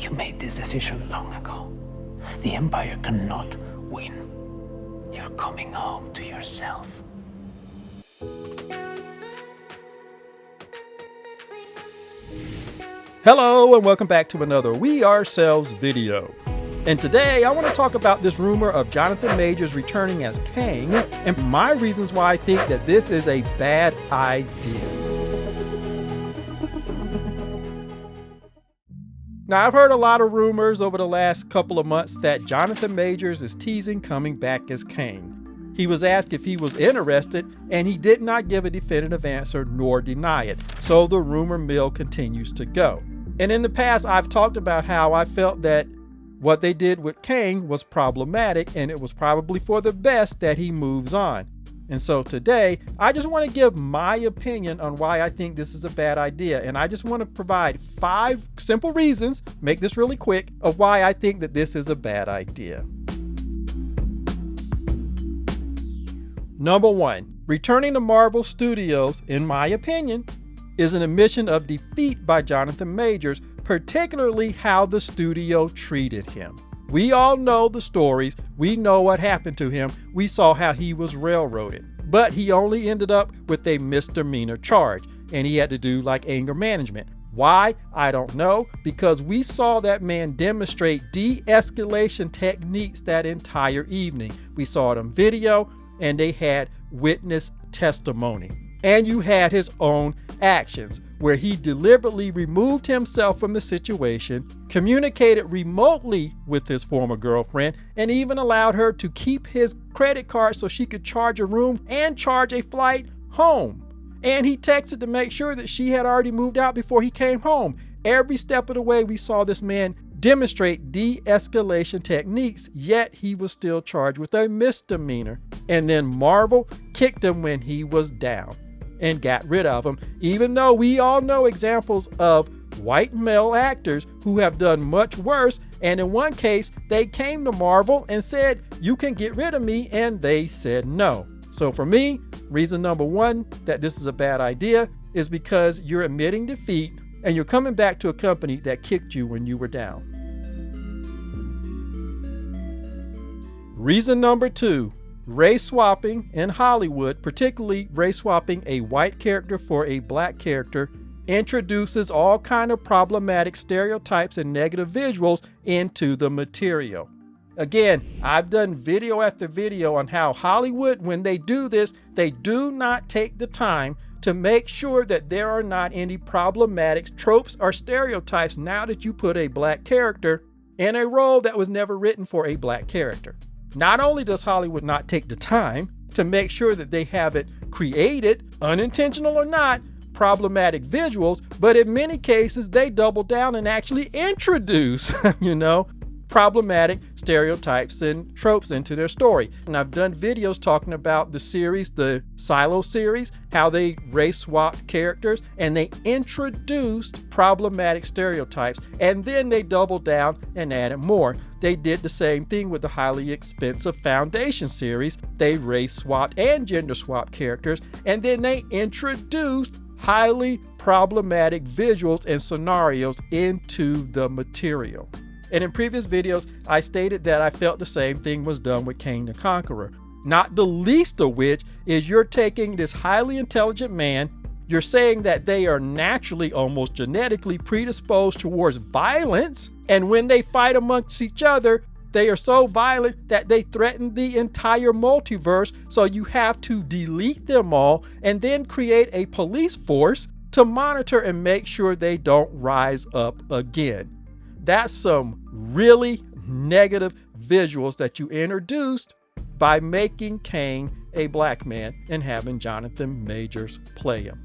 You made this decision long ago. The Empire cannot win. You're coming home to yourself. Hello and welcome back to another We Ourselves video. And today I want to talk about this rumor of Jonathan Majors returning as Kang and my reasons why I think that this is a bad idea. Now, I've heard a lot of rumors over the last couple of months that Jonathan Majors is teasing coming back as Kang. He was asked if he was interested, and he did not give a definitive answer nor deny it. So the rumor mill continues to go. And in the past, I've talked about how I felt that what they did with Kang was problematic, and it was probably for the best that he moves on. And so today, I just want to give my opinion on why I think this is a bad idea. And I just want to provide 5 simple reasons, make this really quick, of why I think that this is a bad idea. Number 1, returning to Marvel Studios, in my opinion, is an admission of defeat by Jonathan Majors, particularly how the studio treated him. We all know the stories. We know what happened to him. We saw how he was railroaded. But he only ended up with a misdemeanor charge, and he had to do like anger management. Why? I don't know, because we saw that man demonstrate de-escalation techniques that entire evening. We saw it on video, and they had witness testimony. And you had his own actions, where he deliberately removed himself from the situation, communicated remotely with his former girlfriend, and even allowed her to keep his credit card so she could charge a room and charge a flight home. And he texted to make sure that she had already moved out before he came home. Every step of the way, we saw this man demonstrate de-escalation techniques, yet he was still charged with a misdemeanor. And then Marvel kicked him when he was down and got rid of him, even though we all know examples of white male actors who have done much worse. And in one case, they came to Marvel and said, "You can get rid of me," and they said no. So for me, reason number 1 that this is a bad idea is because you're admitting defeat and you're coming back to a company that kicked you when you were down. Reason number 2, race swapping in Hollywood, particularly race swapping a white character for a black character, introduces all kind of problematic stereotypes and negative visuals into the material. Again, I've done video after video on how Hollywood, when they do this, they do not take the time to make sure that there are not any problematic tropes or stereotypes now that you put a black character in a role that was never written for a black character. Not only does Hollywood not take the time to make sure that they haven't created, unintentional or not, problematic visuals, but in many cases they double down and actually introduce, problematic stereotypes and tropes into their story. And I've done videos talking about the series, the Silo series, how they race swapped characters and they introduced problematic stereotypes, and then they doubled down and added more. They did the same thing with the highly expensive Foundation series. They race swapped and gender swapped characters, and then they introduced highly problematic visuals and scenarios into the material. And in previous videos, I stated that I felt the same thing was done with Kang the Conqueror. Not the least of which is you're taking this highly intelligent man, you're saying that they are naturally, almost genetically predisposed towards violence, and when they fight amongst each other, they are so violent that they threaten the entire multiverse, so you have to delete them all and then create a police force to monitor and make sure they don't rise up again. That's some really negative visuals that you introduced by making Kang a black man and having Jonathan Majors play him.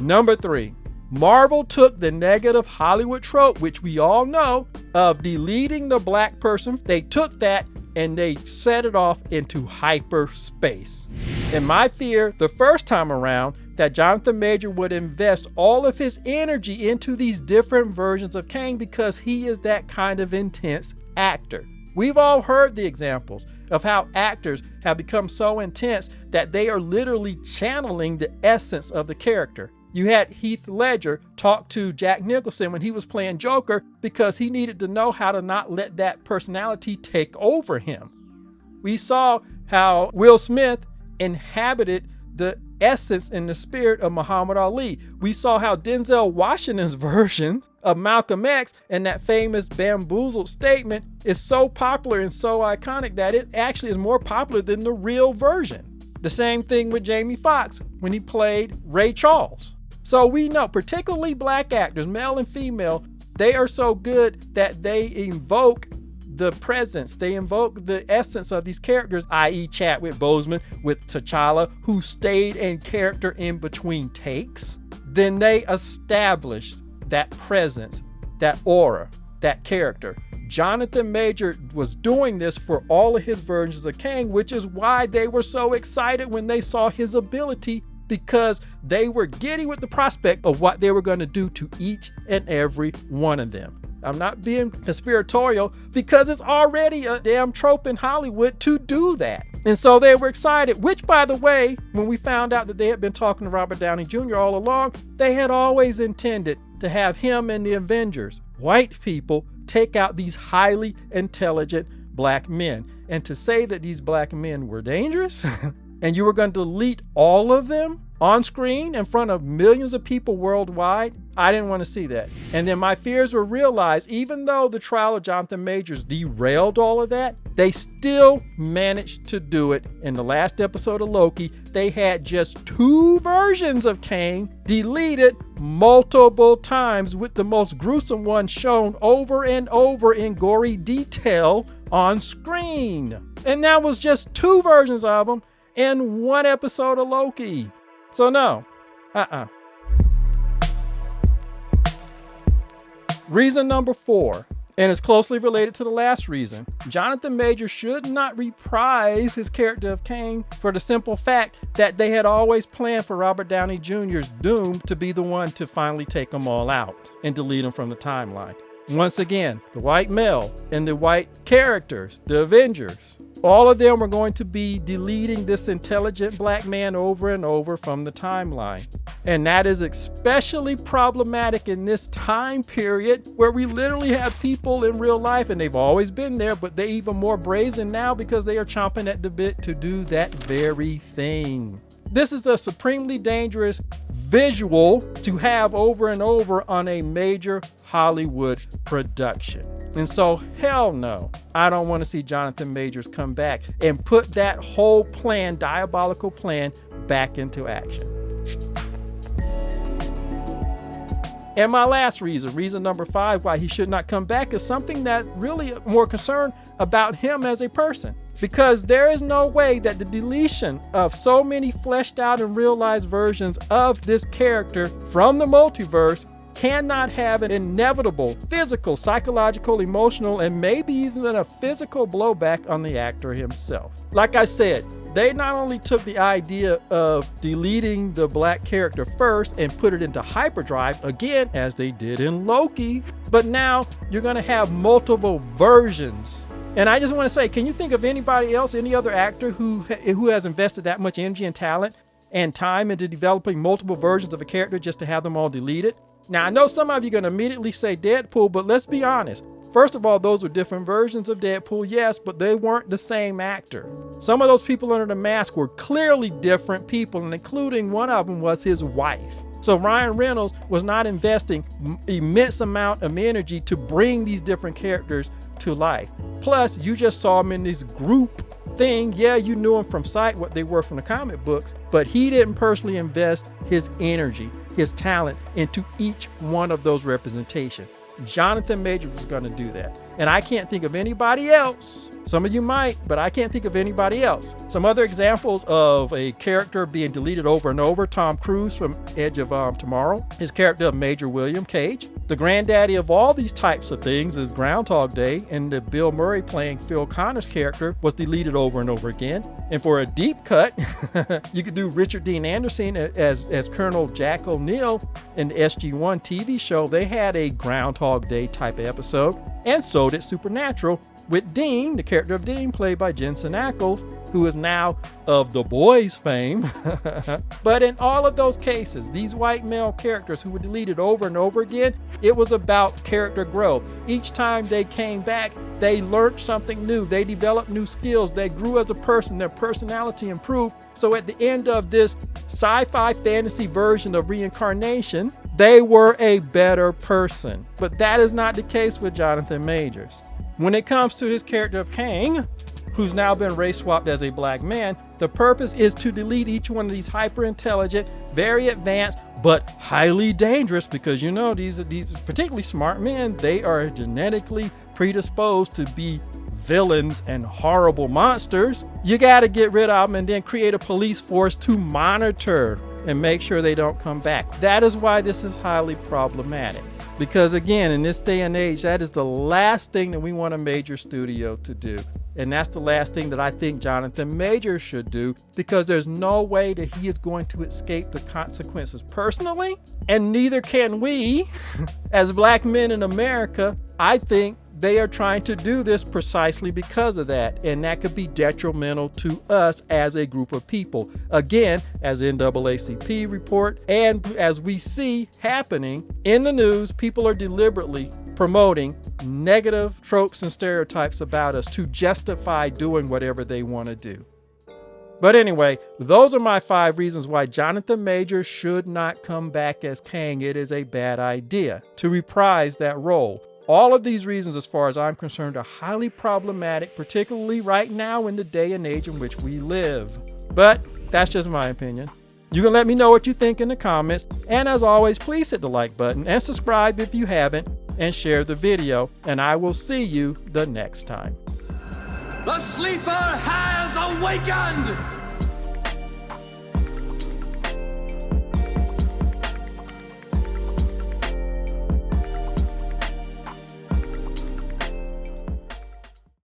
Number 3, Marvel took the negative Hollywood trope, which we all know, of deleting the black person. They took that and they set it off into hyperspace. And my fear the first time around that Jonathan Major would invest all of his energy into these different versions of Kang because he is that kind of intense actor. We've all heard the examples of how actors have become so intense that they are literally channeling the essence of the character. You had Heath Ledger talk to Jack Nicholson when he was playing Joker because he needed to know how to not let that personality take over him. We saw how Will Smith inhabited the essence and the spirit of Muhammad Ali. We saw how Denzel Washington's version of Malcolm X and that famous bamboozled statement is so popular and so iconic that it actually is more popular than the real version. The same thing with Jamie Foxx when he played Ray Charles. So we know, particularly black actors, male and female, they are so good that they invoke the presence, they invoke the essence of these characters, i.e. Chadwick Boseman with T'Challa, who stayed in character in between takes. Then they established that presence, that aura, that character. Jonathan Major was doing this for all of his versions of Kang, which is why they were so excited when they saw his ability, because they were giddy with the prospect of what they were going to do to each and every one of them. I'm not being conspiratorial because it's already a damn trope in Hollywood to do that. And so they were excited, which, by the way, when we found out that they had been talking to Robert Downey Jr. all along, they had always intended to have him and the Avengers, white people, take out these highly intelligent black men. And to say that these black men were dangerous and you were going to delete all of them on screen in front of millions of people worldwide, I didn't want to see that. And then my fears were realized. Even though the trial of Jonathan Majors derailed all of that, they still managed to do it. In the last episode of Loki, they had just 2 versions of Kang deleted multiple times, with the most gruesome one shown over and over in gory detail on screen. And that was just 2 versions of them in 1 episode of Loki. So no, Reason number 4, and it's closely related to the last reason. Jonathan Major should not reprise his character of Kang for the simple fact that they had always planned for Robert Downey Jr.'s Doom to be the one to finally take them all out and delete them from the timeline. Once again, the white male and the white characters, the Avengers, all of them are going to be deleting this intelligent black man over and over from the timeline. And that is especially problematic in this time period where we literally have people in real life, and they've always been there, but they're even more brazen now because they are chomping at the bit to do that very thing. This is a supremely dangerous visual to have over and over on a major Hollywood production. And so, hell no, I don't want to see Jonathan Majors come back and put that whole plan, diabolical plan, back into action. And my last reason number 5, why he should not come back, is something that really more concerned about him as a person. Because there is no way that the deletion of so many fleshed out and realized versions of this character from the multiverse cannot have an inevitable physical, psychological, emotional, and maybe even a physical blowback on the actor himself. Like I said, they not only took the idea of deleting the black character first and put it into hyperdrive, again, as they did in Loki, but now you're going to have multiple versions. And I just want to say, can you think of anybody else, any other actor who has invested that much energy and talent and time into developing multiple versions of a character just to have them all deleted? Now, I know some of you are going to immediately say Deadpool, but let's be honest. First of all, those were different versions of Deadpool, yes, but they weren't the same actor. Some of those people under the mask were clearly different people, and including one of them was his wife. So Ryan Reynolds was not investing immense amount of energy to bring these different characters to life. Plus, you just saw him in this group thing. Yeah, you knew him from sight, what they were from the comic books, but he didn't personally invest his energy, his talent into each one of those representations. Jonathan Majors was going to do that. And I can't think of anybody else. Some of you might, but I can't think of anybody else. Some other examples of a character being deleted over and over: Tom Cruise from Edge of Tomorrow, his character of Major William Cage. The granddaddy of all these types of things is Groundhog Day, and the Bill Murray playing Phil Connor's character was deleted over and over again. And for a deep cut, you could do Richard Dean Anderson as Colonel Jack O'Neill in the SG-1 TV show. They had a Groundhog Day type of episode, and so did Supernatural, with Dean, the character of Dean, played by Jensen Ackles, who is now of The Boys fame. But in all of those cases, these white male characters who were deleted over and over again, it was about character growth. Each time they came back, they learned something new. They developed new skills. They grew as a person. Their personality improved. So at the end of this sci-fi fantasy version of reincarnation, they were a better person. But that is not the case with Jonathan Majors. When it comes to his character of Kang, who's now been race swapped as a black man, the purpose is to delete each one of these hyper intelligent, very advanced, but highly dangerous, because you know these particularly smart men, they are genetically predisposed to be villains and horrible monsters. You got to get rid of them and then create a police force to monitor and make sure they don't come back. That is why this is highly problematic. Because again, in this day and age, that is the last thing that we want a major studio to do. And that's the last thing that I think Jonathan Majors should do, because there's no way that he is going to escape the consequences personally, and neither can we as black men in America. I think they are trying to do this precisely because of that, and that could be detrimental to us as a group of people. Again, as NAACP report, and as we see happening in the news, people are deliberately promoting negative tropes and stereotypes about us to justify doing whatever they want to do. But anyway, those are my 5 reasons why Jonathan Majors should not come back as Kang. It is a bad idea to reprise that role. All of these reasons, as far as I'm concerned, are highly problematic, particularly right now in the day and age in which we live. But that's just my opinion. You can let me know what you think in the comments. And as always, please hit the like button and subscribe if you haven't, and share the video. And I will see you the next time. The sleeper has awakened!